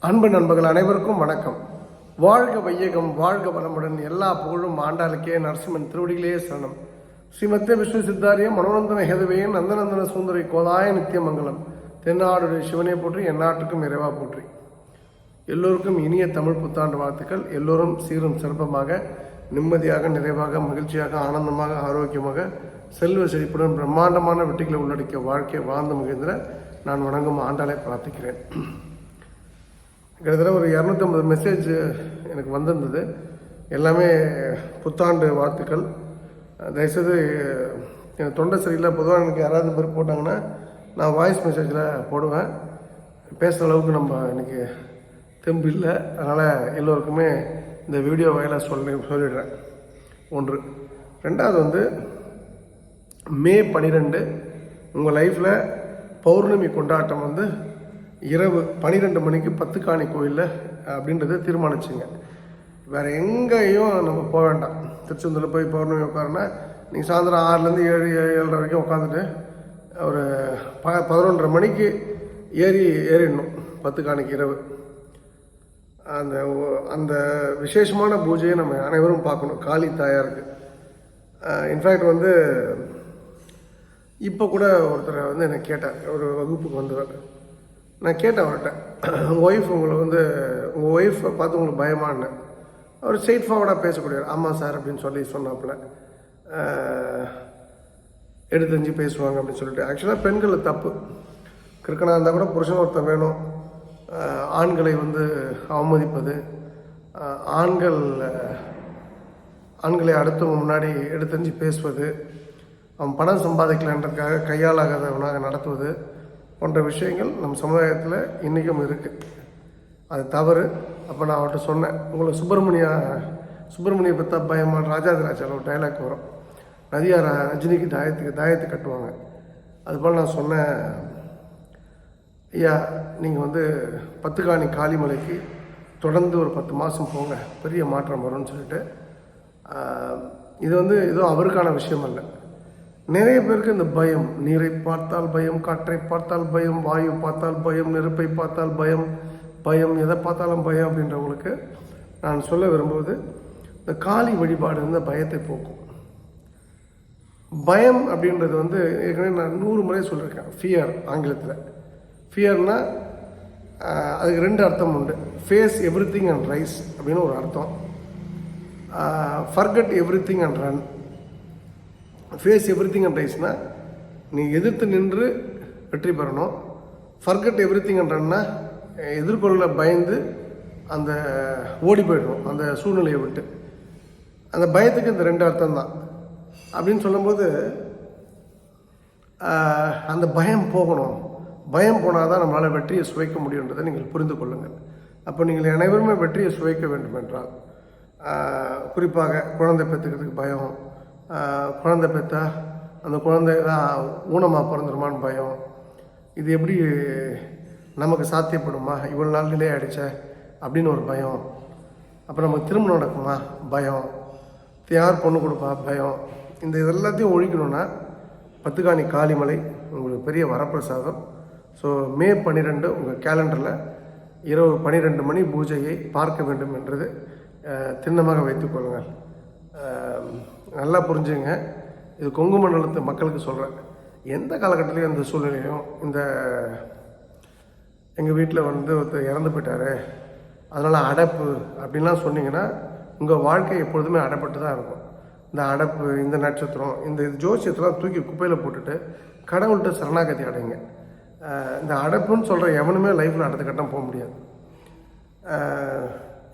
அன்பு நண்பர்கள் அனைவருக்கும் வணக்கம். வாழ்க வையகம், வாழ்க வளமுடன். எல்லா புகழும் ஆண்டாளுக்கே. நரசிம்மன் திருவடிகளே சரணம். ஸ்ரீமத்தே விஷ்ணு சித்தாரிய மனோநந்தன ஹேதுவேயன் நந்தநந்தன சுந்தரி கோதாய நித்தியமங்கலம். தென்னாடுடைய சிவனை போற்றி, எந்நாட்டுக்கும் இறைவா போற்றி. எல்லோருக்கும் இனிய தமிழ் புத்தாண்டு வாழ்த்துக்கள். எல்லோரும் சீரும் சிறப்பமாக, நிம்மதியாக, நிறைவாக, மகிழ்ச்சியாக, ஆனந்தமாக, ஆரோக்கியமாக, செல்வ செழிப்புடன் பிரம்மாண்டமான வெற்றிகளை உள்ளடக்கிய வாழ்க்கையை வாழ்ந்து மகிழ்ந்திர நான் வணங்கும் ஆண்டாளை பிரார்த்திக்கிறேன். கிட்டத்தட்ட ஒரு 250 மெசேஜ் எனக்கு வந்திருந்தது. எல்லாமே புத்தாண்டு வாழ்த்துக்கள். தயவுசெய்து எனக்கு தொண்டை சரியில்லை. பொதுவாக எனக்கு யாராவது இந்த மாதிரி போட்டாங்கன்னா நான் வாய்ஸ் மெசேஜில் போடுவேன். பேசுகிற அளவுக்கு நம்ம எனக்கு தெம்பு இல்லை. அதனால் எல்லோருக்குமே இந்த வீடியோ வாயிலாக சொல்லிடுறேன். ஒன்று. ரெண்டாவது மே 12 உங்கள் லைஃப்பில் பௌர்ணமி கொண்டாட்டம் இரவு 12 மணிக்கு பத்துக்காணி கோயிலில் அப்படின்றத தீர்மானிச்சுங்க. வேறு எங்கேயும் நம்ம போக வேண்டாம். திருச்செந்தூரில் போய் பௌர்ணமி உட்காருன்னா நீங்கள் சாயந்தரம் 6லேருந்து 7 வரைக்கும் உட்காந்துட்டு ஒரு 11:30 மணிக்கு ஏறிடணும் பத்துக்காணிக்கு இரவு. அந்த விசேஷமான பூஜையை நம்ம அனைவரும் பார்க்கணும். காளி தாயாருக்கு இன்ஃபேக்ட் இப்போ கூட ஒருத்தர் என்னை கேட்டார். ஒரு வகுப்புக்கு வந்தவர். நான் கேட்டேன் அவர்கிட்ட, உங்கள் ஒய்ஃப் உங்கள் ஒய்ஃபை பார்த்து உங்களுக்கு பயமானு. அவர் ஸ்ட்ரெயிட் ஃபார்வர்டாக பேசக்கூடியவர். ஆமாம் சார் அப்படின்னு சொன்னாப்புல. எடுத்தஞ்சு பேசுவாங்க அப்படின்னு சொல்லிட்டு. ஆக்சுவலாக பெண்கள் தப்பு. கிறுக்கனாக இருந்தால் கூட புருஷன் ஒருத்தர் வேணும். ஆண்களை அவமதிப்பது, ஆண்களை அடுத்தவங்க முன்னாடி எடுத்தஞ்சு பேசுவது, அவன் பணம் சம்பாதிக்கலன்றதுக்காக கையாளாகாதவனாக நடத்துவது போன்ற விஷயங்கள் நம் சமுதாயத்தில் இன்றைக்கும் இருக்குது. அது தவறு. அப்போ நான் அவர்கிட்ட சொன்னேன், உங்களுக்கு சுப்பிரமணியை பற்றா பயமான ராஜாதிராஜாவில் ஒரு டைலாக் வரும். நதியா ரஜினிக்கு தாயத்து கட்டுவாங்க. அதுபோல் நான் சொன்னேன், ஐயா நீங்கள் பத்துக்காணி காளிமலைக்கு தொடர்ந்து ஒரு 10 மாதம் போங்க, பெரிய மாற்றம் வரும்னு சொல்லிட்டு. இது ஏதோ அவருக்கான விஷயம் அல்ல. நிறைய பேருக்கு இந்த பயம், நீரை பார்த்தால் பயம், காற்றை பார்த்தால் பயம், வாயு பார்த்தால் பயம், நெருப்பை பார்த்தால் பயம், எதை பார்த்தாலும் பயம் அப்படின்றவங்களுக்கு நான் சொல்ல விரும்புவது, இந்த காளி வழிபாடு பயத்தை போக்கும். பயம் அப்படின்றது ஏற்கனவே நான் 100 முறை சொல்லியிருக்கேன். ஃபியர் ஆங்கிலத்தில். ஃபியர்னா அதுக்கு 2 அர்த்தம் உண்டு. ஃபேஸ் எவ்ரிதிங் அண்ட் ரைஸ் அப்படின்னு ஒரு அர்த்தம். Forget everything and run. Face everything and ரைஸ்னா நீ எதிர்த்து நின்று வெற்றி பெறணும். ஃபர்கெட் எவ்ரிதிங் அண்ட் ரன்னா எதிர்கொள்ள பயந்து அந்த ஓடி போயிடணும் அந்த சூழ்நிலையை விட்டு. அந்த பயத்துக்கு இந்த 2 அர்த்தம் தான். அப்படின்னு சொல்லும்போது அந்த பயம் போகணும். பயம் போனால் தான் நம்மளால் வெற்றியை சுவைக்க முடியுன்றதை நீங்கள் புரிந்து கொள்ளுங்கள். அப்போ நீங்கள் அனைவருமே வெற்றியை சுவைக்க வேண்டும் என்றால், குறிப்பாக குழந்தை பெற்றுக்கிறதுக்கு பயம், குழந்தை பெற்றா அந்த குழந்தை தான் ஊனமாக பிறந்துருமான்னு பயம், இது எப்படி நமக்கு சாத்தியப்படுமா, இவ்வளோ நாள் டிலே ஆகிடுச்ச அப்படின்னு ஒரு பயம், அப்புறம் நமக்கு திருமணம் நடக்குமா பயம், யார் பொண்ணு கொடுப்பா பயம். இந்த இதெல்லாத்தையும் ஒழிக்கணும்னா பத்துக்காணி காளிமலை உங்களுக்கு பெரிய வரப்பிரசாதம். ஸோ மே 12 உங்கள் கேலண்டரில் இரவு 12 மணி பூஜையை பார்க்க வேண்டும் என்றது திண்ணமாக வைத்துக்கொள்ளுங்கள். நல்லா புரிஞ்சுங்க. இது கொங்கு மண்டலத்து மக்களுக்கு சொல்கிறேன். எந்த காலகட்டத்திலையும் இந்த சூழ்நிலையும், எங்கள் வீட்டில் ஒருத்தர் இறந்து போயிட்டார் அதனால் அடைப்பு அப்படின்லாம் சொன்னீங்கன்னா உங்கள் வாழ்க்கை எப்பொழுதுமே அடைப்பட்டு தான் இருக்கும். இந்த அடைப்பு, இந்த நட்சத்திரம், இந்த ஜோசியத்தெல்லாம் தூக்கி குப்பையில் போட்டுட்டு கடவுள்கிட்ட சரணாகதி அடைங்க. இந்த அடைப்புன்னு சொல்கிற எவனுமே லைஃப்பில் அடுத்த கட்டம் போக முடியாது.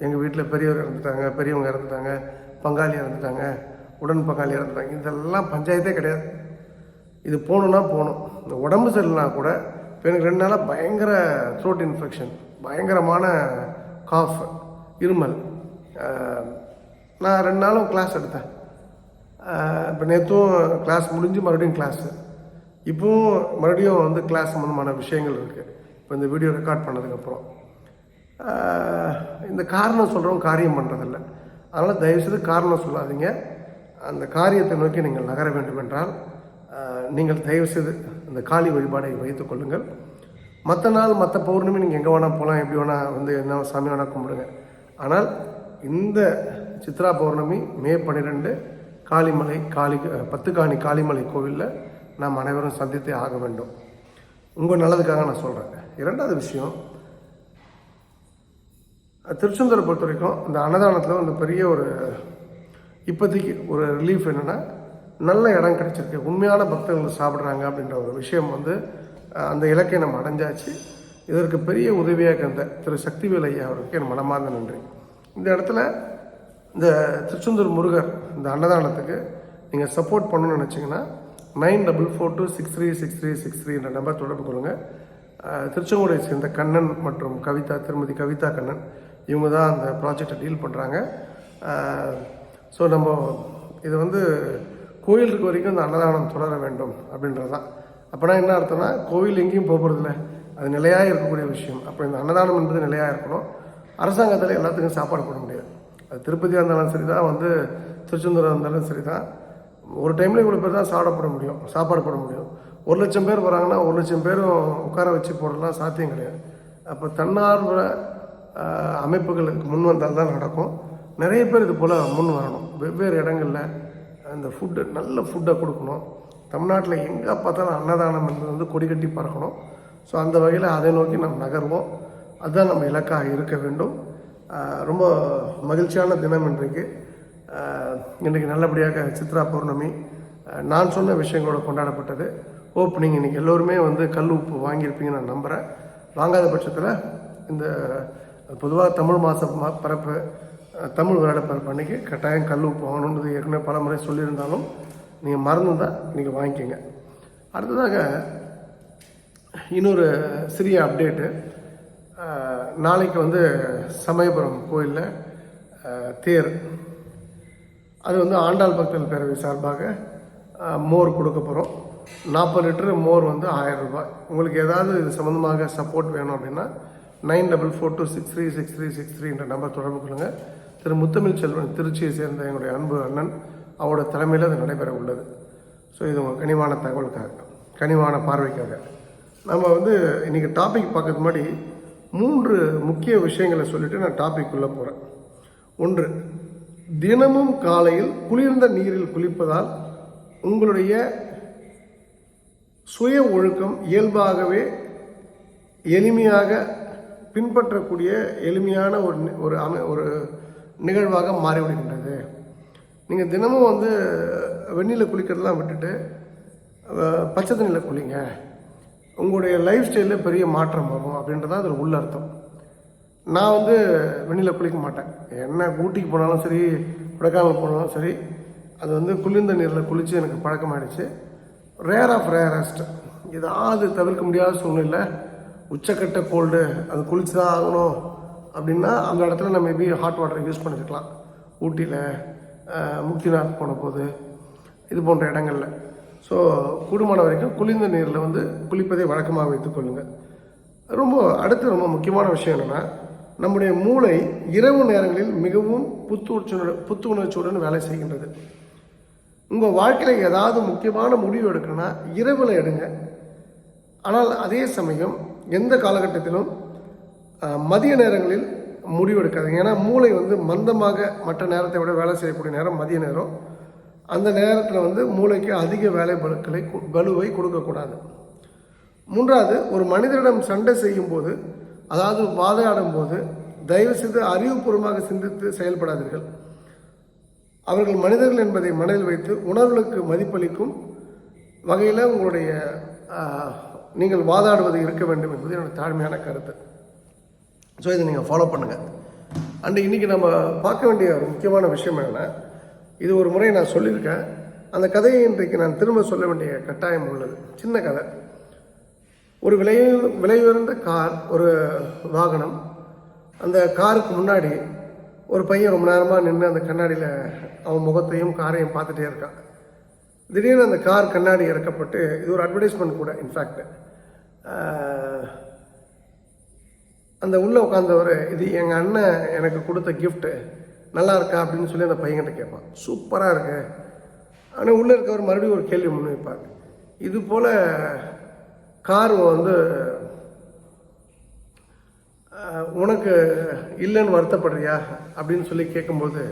எங்கள் வீட்டில் பெரியவர் இறந்துட்டாங்க, பெரியவங்க இறந்துட்டாங்க, பங்காளி இறந்துட்டாங்க, உடன் பங்காளி இறந்துட்டாங்க, இதெல்லாம் பஞ்சாயத்தே கிடையாது. இது போகணுன்னா போகணும். இந்த உடம்பு சரியில்லைனா கூட இப்போ எனக்கு 2 நாளாக பயங்கர த்ரோட் இன்ஃபெக்ஷன், பயங்கரமான காஃப், இருமல். நான் 2 நாளும் கிளாஸ் எடுத்தேன். இப்போ நேற்றும் கிளாஸ் முடிஞ்சு மறுபடியும் கிளாஸு. இப்போவும் மறுபடியும் கிளாஸ் சம்மந்தமான விஷயங்கள் இருக்குது. இப்போ இந்த வீடியோ ரெக்கார்ட் பண்ணதுக்கப்புறம் இந்த காரணம் சொல்கிறவங்க காரியம் பண்ணுறதில்ல. அதனால் தயவுசெய்து காரணம் சொல்லாதீங்க. அந்த காரியத்தை நோக்கி நீங்கள் நகர வேண்டும் என்றால் நீங்கள் தயவுசெய்து அந்த காளி வழிபாடை வைத்துக் கொள்ளுங்கள். மற்ற நாள் மற்ற பௌர்ணமி நீங்கள் எங்கே வேணால் போகலாம், எப்படி வேணால் வந்து என்ன சாமி வேணால் கும்பிடுங்க. ஆனால் இந்த சித்ரா பௌர்ணமி மே 12 காளிமலை 10 காணி காளிமலை கோவிலில் நாம் அனைவரும் சந்தித்தே ஆக வேண்டும். உங்கள் நல்லதுக்காக நான் சொல்கிறேன். இரண்டாவது விஷயம், திருச்செந்தூரை பொறுத்த வரைக்கும் இந்த அன்னதானத்தில் வந்து பெரிய ஒரு இப்போதைக்கு ஒரு ரிலீஃப் என்னென்னா, நல்ல இடம் கிடச்சிருக்கு, உண்மையான பக்தர்கள் சாப்பிட்றாங்க அப்படின்ற ஒரு விஷயம் வந்து அந்த இலக்கை நம்ம அடைஞ்சாச்சு. இதற்கு பெரிய உதவியாக இருந்த திரு சக்திவேல் ஐயா அவருக்கு என் மனமார்ந்த நன்றி. இந்த இடத்துல இந்த திருச்செந்தூர் முருகர் இந்த அன்னதானத்துக்கு நீங்கள் சப்போர்ட் பண்ணணும்னு நினச்சிங்கன்னா 9442636363 என்ற நம்பர் தொடர்பு கொள்ளுங்கள். திருச்செங்கோடையை சேர்ந்த கண்ணன் மற்றும் திருமதி கவிதா கண்ணன் இவங்க தான் அந்த ப்ராஜெக்டை டீல் பண்ணுறாங்க. ஸோ நம்ம இது வந்து கோயில் இருக்க வரைக்கும் இந்த அன்னதானம் தொடர வேண்டும் அப்படின்றது தான். அப்போனா என்ன அர்த்தம்னா, கோவில் எங்கேயும் போகிறதில்ல, அது நிலையாக இருக்கக்கூடிய விஷயம். அப்போ இந்த அன்னதானம் என்பது நிலையாக இருக்கணும். அரசாங்கத்தில் எல்லாத்துக்கும் சாப்பாடு போட முடியாது. அது திருப்பதியாக இருந்தாலும் சரி தான், வந்து திருச்செந்தூராக இருந்தாலும் சரி தான். ஒரு டைமில் இவ்வளோ பேர் தான் சாப்பாடு போட முடியும். 1,00,000 பேர் வராங்கன்னா 1,00,000 பேரும் உட்கார வச்சு போடலாம் சாத்தியம் கிடையாது. அப்போ தன்னார்வ அமைப்புகளுக்கு முன் வந்தால் தான் நடக்கும். நிறைய பேர் இது போல் முன் வரணும். வெவ்வேறு இடங்களில் அந்த நல்ல ஃபுட்டை கொடுக்கணும். தமிழ்நாட்டில் எங்கே பார்த்தாலும் அன்னதானம் என்பது வந்து கொடி கட்டி பறக்கணும். ஸோ அந்த வகையில் அதை நோக்கி நாம் நகர்வோம். அதுதான் நம்ம இலக்காக இருக்க வேண்டும். ரொம்ப மகிழ்ச்சியான தினம் இன்றைக்கு நல்லபடியாக சித்ரா பௌர்ணமி நான் சொன்ன விஷயங்களோட கொண்டாடப்பட்டது. ஹோப் நீங்கள் இன்றைக்கி எல்லோருமே வந்து கல் உப்பு வாங்கியிருப்பீங்கன்னு நான் நம்புகிறேன். வாங்காத பட்சத்தில் இந்த பொதுவாக தமிழ் மாதம் பரப்பு தமிழ் வருடப்பிறப்பு அன்றைக்கி கட்டாயம் கல் உப்பு வாங்கணுன்றது ஏற்கனவே பல முறை சொல்லியிருந்தாலும் நீங்கள் மறந்துதான் இன்றைக்கி வாங்கிக்கோங்க. அடுத்ததாக இன்னொரு சிறிய அப்டேட்டு. நாளைக்கு வந்து சமயபுரம் கோயிலில் தேர், அது வந்து ஆண்டாள் பக்தர்கள் பேரவை சார்பாக மோர் கொடுக்க போகிறோம். 40 லிட்டரு மோர் வந்து 1000 ரூபாய். உங்களுக்கு ஏதாவது இது சம்மந்தமாக சப்போர்ட் வேணும் அப்படின்னா 9442636363 என்ற நம்பர் தொடர்பு கொள்ளுங்கள். திரு முத்தமிழ் செல்வன் திருச்சியை சேர்ந்த எங்களுடைய அன்பு அண்ணன் அவரோட தலைமையில் அது நடைபெற உள்ளது. ஸோ இது உங்கள் கனிவான தகவலுக்காக, கனிவான பார்வைக்காக. நம்ம வந்து இன்றைக்கி டாபிக் பார்க்கறதுக்கு முன்னாடி 3 முக்கிய விஷயங்களை சொல்லிவிட்டு நான் டாபிக் உள்ளே போகிறேன். 1, தினமும் காலையில் குளிர்ந்த நீரில் குளிப்பதால் உங்களுடைய சுய ஒழுக்கம் இயல்பாகவே எளிமையாக பின்பற்றக்கூடிய எளிமையான ஒரு நிகழ்வாக மாறிவிடுகின்றது. நீங்கள் தினமும் வந்து வெந்நீரில் குளிக்கிறதெல்லாம் விட்டுட்டு பச்சை தண்ணியில் குளிங்க, உங்களுடைய லைஃப் ஸ்டைலில் பெரிய மாற்றம் வரும் அப்படின்றதான் அதில் உள்ள அர்த்தம். நான் வந்து வெந்நீரில் குளிக்க மாட்டேன். என்ன ஊட்டிக்கு போனாலும் சரி, கொடைக்கானல் போனாலும் சரி, அது வந்து குளிர்ந்த நீரில் குளித்து எனக்கு பழக்கமாகிடுச்சு. ரேர் ஆஃப் ரேரஸ்ட் ஏதாவது தவிர்க்க முடியாத சூழ்நிலை, உச்சக்கட்ட கோல்டு, அது குளிச்சு தான் ஆகணும் அப்படின்னா அந்த இடத்துல நம்ம மேபி ஹாட் வாட்டரை யூஸ் பண்ணிக்கலாம். ஊட்டியில், முக்திநாத் போன போது, இது போன்ற இடங்களில். ஸோ கூடுமான வரைக்கும் குளிர்ந்த நீரில் வந்து குளிப்பதை வழக்கமாக வைத்துக்கொள்ளுங்கள். அடுத்து ரொம்ப முக்கியமான விஷயம் என்னென்னா, நம்முடைய மூளை இரவு நேரங்களில் மிகவும் புத்துணர்ச்சியுடன் வேலை செய்கின்றது. உங்கள் வாழ்க்கையில் ஏதாவது முக்கியமான முடிவு எடுக்கணும்னா இரவில் எடுங்க. ஆனால் அதே சமயம் எந்த காலகட்டத்திலும் மதிய நேரங்களில் முடிவு எடுக்காதுங்க. ஏன்னா மூளை வந்து மந்தமாக மற்ற நேரத்தை விட வேலை செய்யக்கூடிய நேரம் மதிய நேரம். அந்த நேரத்தில் வந்து மூளைக்கு அதிக வலுவை கொடுக்கக்கூடாது. 3வது, ஒரு மனிதரிடம் சண்டை செய்யும் போது, அதாவது வாதாடும் போது தயவுசெய்து அறிவுபூர்வமாக சிந்தித்து செயல்படாதீர்கள். அவர்கள் மனிதர்கள் என்பதை மனதில் வைத்து உணர்வுகளுக்கு மதிப்பளிக்கும் வகையில் நீங்கள் வாதாடுவது இருக்க வேண்டும் என்பது என்னோட தாழ்மையான கருத்து. ஸோ இதை நீங்கள் ஃபாலோ பண்ணுங்கள். இன்றைக்கி நம்ம பார்க்க வேண்டிய ஒரு முக்கியமான விஷயம் என்னென்னா, இது ஒரு முறை நான் சொல்லியிருக்கேன். அந்த கதையை இன்றைக்கு நான் திரும்ப சொல்ல வேண்டிய கட்டாயம் உள்ளது. சின்ன கதை. ஒரு விலையுயர்ந்த கார், ஒரு வாகனம். அந்த காருக்கு முன்னாடி ஒரு பையன் ரொம்ப நேரமாக நின்று அந்த கண்ணாடியில் அவன் முகத்தையும் காரையும் பார்த்துட்டே இருக்கான். திடீர்னு அந்த கார் கண்ணாடி இறக்கப்பட்டு, இது ஒரு அட்வர்டைஸ்மெண்ட் கூட இன்ஃபேக்ட், அந்த உள்ளே உட்காந்தவர், இது எங்கள் அண்ணன் எனக்கு கொடுத்த கிஃப்ட்டு, நல்லா இருக்கா அப்படின்னு சொல்லி அந்த பையன்கிட்ட கேட்பான். சூப்பராக இருக்கு. ஆனால் உள்ளே இருக்கவர் மறுபடியும் ஒரு கேள்வி முன்வைப்பார். இது போல் கார் வந்து உனக்கு இல்லைன்னு வருத்தப்படுறியா அப்படின்னு சொல்லி கேட்கும்போது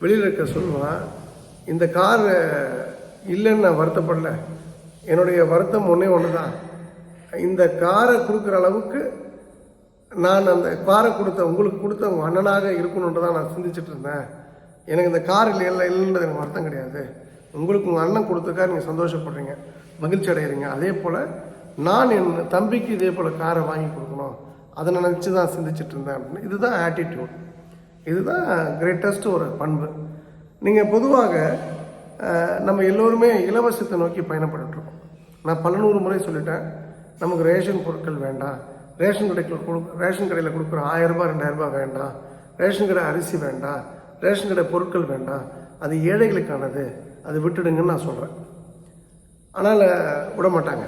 வெளியில் இருக்க சொல்லுவான், இந்த கார் இல்லைன்னு நான் வருத்தப்படல, என்னுடைய வருத்தம் ஒன்று தான், இந்த காரை கொடுக்குற அளவுக்கு நான் அந்த காரை உங்களுக்கு கொடுத்த உங்கள் அண்ணனாக இருக்கணுன்ட்டு தான் நான் சிந்திச்சுட்டு இருந்தேன். எனக்கு இந்த கார் இல்லைன்றது எனக்கு வருத்தம் கிடையாது. உங்களுக்கு உங்கள் அண்ணன் கொடுத்தக்கா நீங்கள் சந்தோஷப்படுறீங்க, மகிழ்ச்சி அடைகிறீங்க. அதே போல் நான் என் தம்பிக்கு இதே போல் காரை வாங்கி கொடுக்கணும், அதை நினச்சி தான் சிந்திச்சுட்டு இருந்தேன் அப்படின்னு. இதுதான் ஆட்டிடியூட், இதுதான் கிரேட்டஸ்ட் ஒரு பண்பு. நீங்கள் பொதுவாக நம்ம எல்லோருமே இலவசத்தை நோக்கி பயணப்பட்டுருக்கோம். நான் பல நூறு முறை சொல்லிட்டேன், நமக்கு ரேஷன் பொருட்கள் வேண்டாம், ரேஷன் கடையில் கொடுக்குற 1000 ரூபாய் 2000 ரூபாய் வேண்டாம், ரேஷன் கடை அரிசி வேண்டாம், ரேஷன் கடை பொருட்கள் வேண்டாம், அது ஏழைகளுக்கானது, அது விட்டுடுங்கன்னு நான் சொல்கிறேன். ஆனால் விட மாட்டாங்க.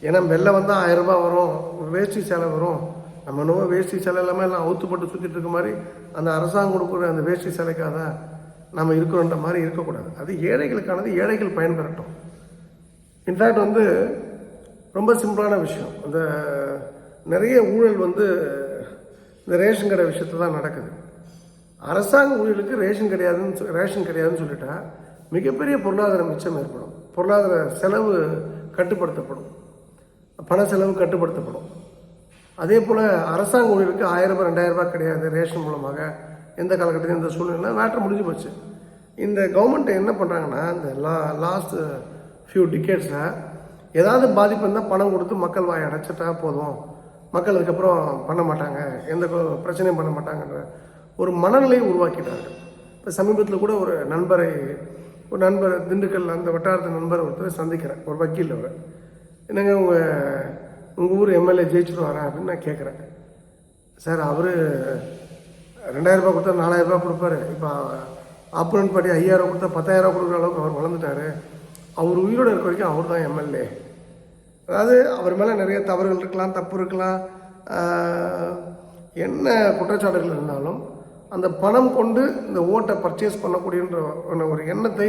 ஏன்னா வெளில வந்தால் 1000 ரூபாய் வரும், வேஷ்டி சேலை வரும். நம்ம இன்னும் வேஷ்டி சேலை எல்லாமே எல்லாம் அவுத்துப்பட்டு சுற்றிட்டு இருக்க மாதிரி அந்த அரசாங்கம் கொடுக்குற அந்த வேஷ்டி சேலைக்காக தான் நம்ம இருக்கிறோன்ற மாதிரி இருக்கக்கூடாது. அது ஏழைகளுக்கானது, ஏழைகள் பயன்பெறட்டும். இன்ஃபேக்ட் ரொம்ப சிம்பிளான விஷயம், அந்த நிறைய ஊழல் இந்த ரேஷன் கடை விஷயத்தில் தான் நடக்குது. அரசாங்க ஊழலுக்கு ரேஷன் கிடையாதுன்னு சொல்லிட்டா மிகப்பெரிய பொருளாதார மிச்சம் ஏற்படும், பொருளாதார செலவு கட்டுப்படுத்தப்படும், பண செலவு கட்டுப்படுத்தப்படும். அதே போல் அரசாங்க ஊழியருக்கு 1000 ரூபாய் 2000 ரூபாய் கிடையாது ரேஷன் மூலமாக எந்த காலகட்டத்தில் இந்த சூழ்நிலை மேட்ரு முடிஞ்சு போச்சு. இந்த கவர்மெண்ட் என்ன பண்ணுறாங்கன்னா, இந்த லாஸ்ட் ஃபியூ டிகேட்ஸில் ஏதாவது பாதிப்பு இருந்தால் பணம் கொடுத்து மக்கள் வாய் அடைச்சிட்டா போதும், மக்கள் அதுக்கப்புறம் பண்ண மாட்டாங்க, எந்த பிரச்சனையும் பண்ண மாட்டாங்கன்ற ஒரு மனநிலையை உருவாக்கிட்டாங்க. இப்போ சமீபத்தில் கூட ஒரு நண்பர் திண்டுக்கல் அந்த வட்டாரத்து நண்பர் ஒருத்தர் சந்திக்கிறேன், ஒரு வக்கீல். அவர் என்னங்க உங்கள் ஊர் எம்எல்ஏ ஜெயிச்சுருவாரா அப்படின்னு நான் கேட்குறேன். சார் அவர் 2000 ரூபாய் கொடுத்தா 4000 ரூபாய் கொடுப்பாரு, இப்போ ஆப்போனன்ட் பார்ட்டி 5000 கொடுத்தா 10000 கொடுக்குற அளவுக்கு அவர் வளர்ந்துட்டார், அவர் உயிரோடு இருக்க வரைக்கும் அவர் தான் எம்எல்ஏ. அதாவது அவர் மேலே நிறைய தவறுகள் இருக்கலாம், தப்பு இருக்கலாம், என்ன குற்றச்சாட்டுகள் இருந்தாலும் அந்த பணம் கொண்டு இந்த ஓட்டை பர்ச்சேஸ் பண்ணக்கூடியன்ற ஒரு எண்ணத்தை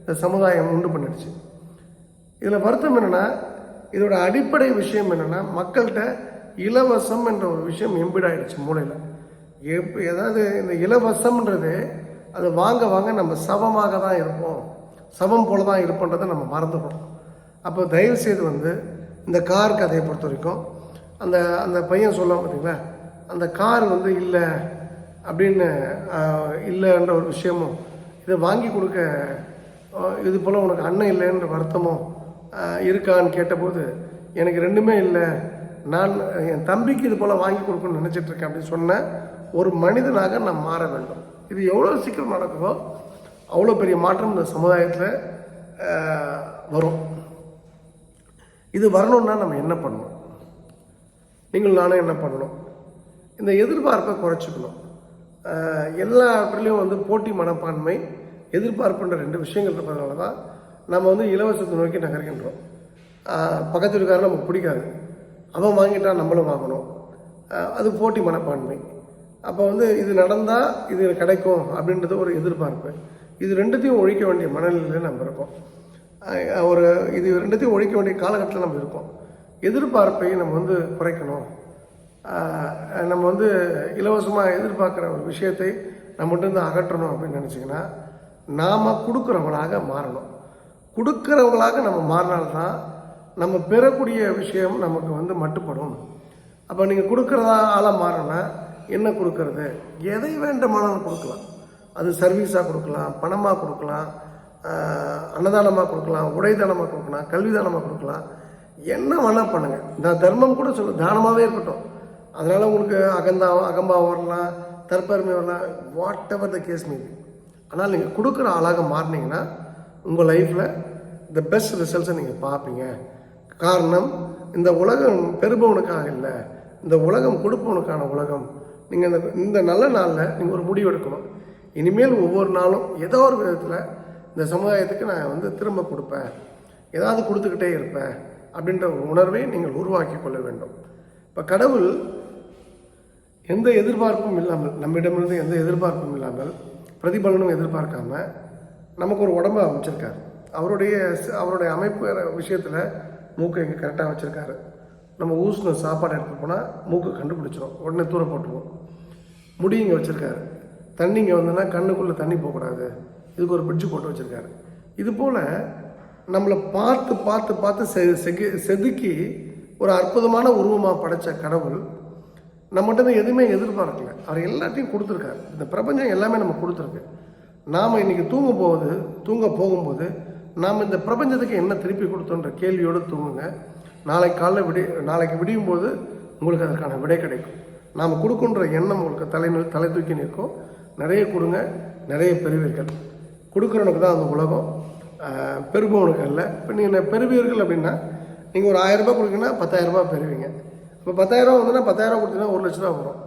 இந்த சமுதாயம் உண்டு பண்ணிடுச்சு. இதில் வருத்தம் என்னென்னா, இதோட அடிப்படை விஷயம் என்னென்னா, மக்கள்கிட்ட இலவசம் என்ற ஒரு விஷயம் எம்பிடாயிடுச்சு மூளையில். ஏதாவது இந்த இலவசம்ன்றது அது வாங்க நம்ம சவமாக தான் இருப்போம், சவம் போல தான் இருப்போன்றதை நம்ம மறந்துடுறோம். அப்போ தயவுசெய்து இந்த கார் கதையை பொறுத்த வரைக்கும் அந்த பையன் சொல்ல பார்த்தீங்களா, அந்த கார் இல்லை அப்படின்னு இல்லைன்ற ஒரு விஷயமும், இதை வாங்கி கொடுக்க இது போல் உனக்கு அண்ணன் இல்லைன்ற வருத்தமும் இருக்கான்னு கேட்டபோது எனக்கு ரெண்டுமே இல்லை, நான் என் தம்பிக்கு இது போல் வாங்கி கொடுக்கணும்னு நினச்சிட்ருக்கேன் அப்படின்னு சொன்ன ஒரு மனிதனாக நான் மாற வேண்டும். இது எவ்வளோ சீக்கிரம் நடக்குதோ அவ்வளோ பெரிய மாற்றம் இந்த சமுதாயத்தில் வரும். இது வரணும்னா நம்ம என்ன பண்ணணும், நீங்கள் நானும் என்ன பண்ணணும், இந்த எதிர்பார்ப்பை குறைச்சிக்கணும். எல்லாத்துலேயும் போட்டி மனப்பான்மை, எதிர்பார்ப்புன்ற 2 விஷயங்கள் இருப்பதனால தான் நம்ம இலவசத்தை நோக்கி நகர்கின்றோம். பக்கத்து வீட்டுக்காரர் நமக்கு பிடிக்காது, அவன் வாங்கிட்டான் நம்மளும் வாங்கணும், அது போட்டி மனப்பான்மை. அப்போ இது நடந்தால் இது கிடைக்கும் அப்படின்றது ஒரு எதிர்பார்ப்பு. இது 2த்தையும் ஒழிக்க வேண்டிய மனநிலையில் நம்ம இருக்கோம். இது 2த்தையும் ஒழிக்க வேண்டிய காலகட்டத்தில் நம்ம இருக்கோம். எதிர்பார்ப்பை நம்ம குறைக்கணும். நம்ம இலவசமாக எதிர்பார்க்குற ஒரு விஷயத்தை நம்மகிட்ட அகற்றணும் அப்படின்னு நினச்சிங்கன்னா நாம் கொடுக்குறவங்களாக மாறணும். கொடுக்குறவங்களாக நம்ம மாறினால்தான் நம்ம பெறக்கூடிய விஷயம் நமக்கு மட்டுப்படும். அப்போ நீங்கள் கொடுக்குறதா ஆளாக மாறினா என்ன கொடுக்கறது, எதை வேண்டுமானாலும் கொடுக்கலாம். அது சர்வீஸாக கொடுக்கலாம், பணமாக கொடுக்கலாம், அன்னதானமாக கொடுக்கலாம், உடைதானமாக கொடுக்கலாம், கல்விதானமாக கொடுக்கலாம், என்ன வேணால் பண்ணுங்கள். நான் தர்மம் கூட சொல்ல தானமாகவே இருக்கட்டும். அதனால் உங்களுக்கு அகம்பா வரலாம், தற்பெருமை வரலாம், வாட் எவர் த கேஸ் மீது. ஆனால் நீங்கள் கொடுக்குற ஆளாக மாறினீங்கன்னா உங்கள் லைஃப்பில் த பெஸ்ட் ரிசல்ட்ஸை நீங்கள் பார்ப்பீங்க. காரணம், இந்த உலகம் பெறுபவனுக்காக இல்லை, இந்த உலகம் கொடுப்பவனுக்கான உலகம். நீங்கள் இந்த நல்ல நாளில் நீங்கள் ஒரு முடிவு எடுக்கணும். இனிமேல் ஒவ்வொரு நாளும் ஏதோ ஒரு விதத்தில் இந்த சமுதாயத்துக்கு நான் திரும்ப கொடுப்பேன், ஏதாவது கொடுத்துக்கிட்டே இருப்பேன் அப்படின்ற ஒரு உணர்வை நீங்கள் உருவாக்கி கொள்ள வேண்டும். இப்போ கடவுள் எந்த எதிர்பார்ப்பும் இல்லாமல், நம்மிடமிருந்து எந்த எதிர்பார்ப்பும் இல்லாமல், பிரதிபலனும் எதிர்பார்க்காம நமக்கு ஒரு உடம்பை அமைச்சிருக்காரு. அவருடைய அமைப்பு விஷயத்தில் மூக்கை இங்கே கரெக்டாக வச்சுருக்காரு, நம்ம ஊசின சாப்பாடு எடுத்து போனால் மூக்கு கண்டுபிடிச்சிடும், உடனே தூர போட்டுருவோம். முடி இங்கே வச்சுருக்காரு, தண்ணி இங்கே வந்தோன்னா கண்ணுக்குள்ளே தண்ணி போகக்கூடாது, இதுக்கு ஒரு பிரிட்ஜு போட்டு வச்சுருக்காரு. இது போல் நம்மளை பார்த்து பார்த்து பார்த்து செதுக்கி ஒரு அற்புதமான உருவமாக படைத்த கடவுள் நம்மகிட்ட எதுவுமே எதிர்பார்க்கல. அவர் எல்லாத்தையும் கொடுத்துருக்காரு. இந்த பிரபஞ்சம் எல்லாமே நம்ம கொடுத்துருக்கு. நாம் இன்றைக்கி தூங்க போகும்போது நாம் இந்த பிரபஞ்சத்துக்கு என்ன திருப்பி கொடுத்தோன்ற கேள்வியோடு தூங்குங்க. நாளைக்கு விடியும் போது உங்களுக்கு அதற்கான விடை கிடைக்கும். நாம் கொடுக்குன்ற எண்ணம் உங்களுக்கு தலை தூக்கி நிற்கும். நிறைய கொடுங்க, நிறைய பெறுவீர்கள். கொடுக்குறவனுக்கு தான் அந்த உலகம், பெறுபவனுக்கு அல்ல. இப்போ நீங்கள் பெறுவீர்கள் அப்படின்னா நீங்கள் ஒரு 1000 ரூபாய் கொடுக்குன்னா 10,000 ரூபாய் பெறுவீங்க. இப்போ 10,000 ரூபா வந்துன்னா 10,000 கொடுத்தீங்கன்னா 1 லட்ச ரூபா வரும்.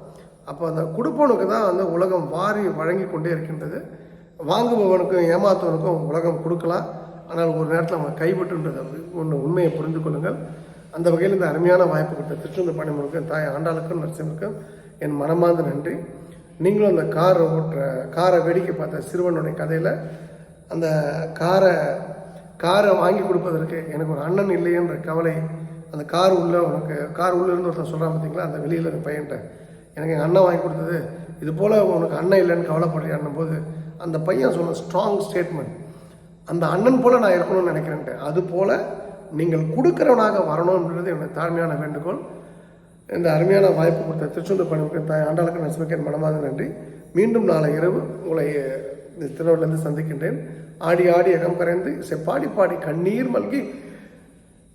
அப்போ அந்த கொடுப்பவனுக்கு தான் அந்த உலகம் வாரி வழங்கி கொண்டே இருக்கின்றது. வாங்குபவனுக்கும் ஏமாத்துவனுக்கும் உலகம் கொடுக்கலாம், ஆனால் ஒரு நேரத்தில் அவங்க கைவிட்டுன்றது உண்மையை புரிந்து கொள்ளுங்கள். அந்த வகையில் இந்த அருமையான வாய்ப்பு கொடுத்த திருச்செந்தூர் பாண்டியம்மனுக்கும் தாய் ஆண்டாளுக்கும் நரசிம்மருக்கும் என் மனமார்ந்த நன்றி. நீங்களும் அந்த காரை வேடிக்கை பார்த்த சிறுவனுடைய கதையில் அந்த காரை வாங்கி கொடுப்பதற்கு எனக்கு ஒரு அண்ணன் இல்லையன்ற கவலை, அந்த கார் உள்ளே இருந்து ஒருத்தன் சொல்கிறான் பார்த்தீங்களா, அந்த வெளியில் இருக்க பையன்ட்ட எனக்கு எங்கள் அண்ணன் வாங்கி கொடுத்தது, இது போல் உனக்கு அண்ணன் இல்லைன்னு கவலைப்படுறியான்னும் போது அந்த பையன் சொன்ன ஸ்ட்ராங் ஸ்டேட்மெண்ட், அந்த அண்ணன் போல் நான் இருக்கணும்னு நினைக்கிறேன்ட்டு. அதுபோல் நீங்கள் கொடுக்குறவனாக வரணும்ன்றது என்னுடைய தாழ்மையான வேண்டுகோள். இந்த அருமையான வாய்ப்பு கொடுத்த திருச்செந்தூர் பாண்டியம்மனுக்கு தாய் ஆண்டாளுக்கு நரசிம்மருக்கு மனமார்ந்த நன்றி. மீண்டும் நாளை இரவு உங்களை திருநெல்வேலியிலிருந்து சந்திக்கின்றேன். ஆடி அகம் கரைந்து பாடி கண்ணீர் மல்கி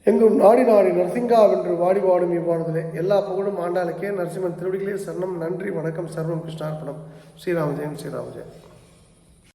எங்கும் நாடி நரசிங்காவென்று வாடும் இவ்வாறுதலே. எல்லா புகழும் ஆண்டாளுக்கே. நரசிம்மன் திருவடிகளே சரணம். நன்றி, வணக்கம். சர்வம் கிருஷ்ணார்ப்பணம். ஸ்ரீராமஜெயம்.